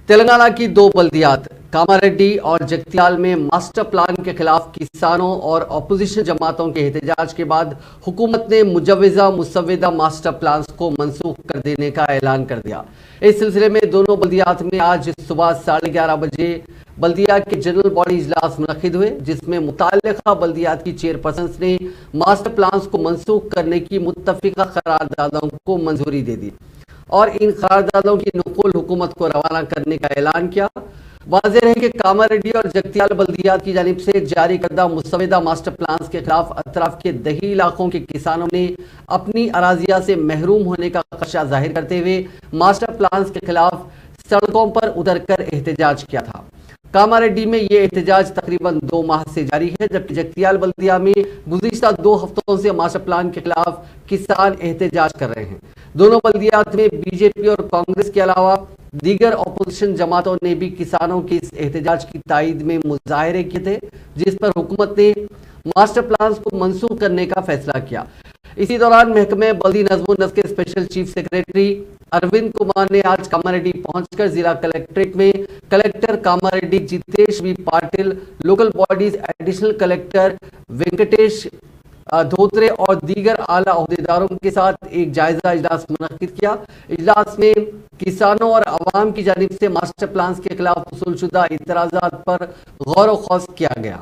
تلنگانہ کی دو بلدیات کاماریڈی اور جگتیال میں ماسٹر پلان کے خلاف کسانوں اور اپوزیشن جماعتوں کے احتجاج کے بعد حکومت نے مجوزہ مسودہ ماسٹر پلانز کو منسوخ کر دینے کا اعلان کر دیا۔ اس سلسلے میں دونوں بلدیات میں آج صبح 11:30 بجے بلدیہ کے جنرل باڈی اجلاس منعقد ہوئے، جس میں متعلقہ بلدیات کی چیئرپرسنز نے ماسٹر پلانز کو منسوخ کرنے کی متفقہ قراردادوں کو منظوری دے دی اور ان قراردادوں کی نقل حکومت کو روانہ کرنے کا اعلان کیا۔ واضح ہے کہ کاماریڈی اور جگتیال بلدیات کی جانب سے جاری کردہ مسودہ ماسٹر پلانز کے خلاف اطراف کے دیہی علاقوں کے کسانوں نے اپنی اراضیاں سے محروم ہونے کا خدشہ ظاہر کرتے ہوئے ماسٹر پلانز کے خلاف سڑکوں پر اتر کر احتجاج کیا تھا۔ کاماریڈی میں یہ احتجاج تقریباً 2 ماہ سے جاری ہے، جبکہ جگتیال بلدیہ میں گزشتہ 2 ہفتوں سے ماسٹر پلان کے خلاف کسان احتجاج کر رہے ہیں۔ دونوں بلدیات میں بی جے پی اور کانگریس کے علاوہ دیگر اپوزیشن جماعتوں نے بھی کسانوں کے اس احتجاج کی تائید میں مظاہرے کیے تھے، جس پر حکومت نے ماسٹر پلانز کو منسوخ کرنے کا فیصلہ کیا۔ اسی دوران محکمہ بلدی نظم و نسق کے special chief secretary Arvind Kumar نے آج کاماریڈی پہنچ کر ضلع کلکٹریٹ میں collector Kamareddy Jitesh V Patil, local bodies additional collector Venkatesh Dhotre اور دیگر اعلیٰ عہدیداروں کے ساتھ ایک جائزہ اجلاس منعقد کیا۔ اجلاس میں کسانوں اور عوام کی جانب سے ماسٹر پلانز کے خلاف وصول شدہ اعتراضات پر غور و خوض کیا گیا۔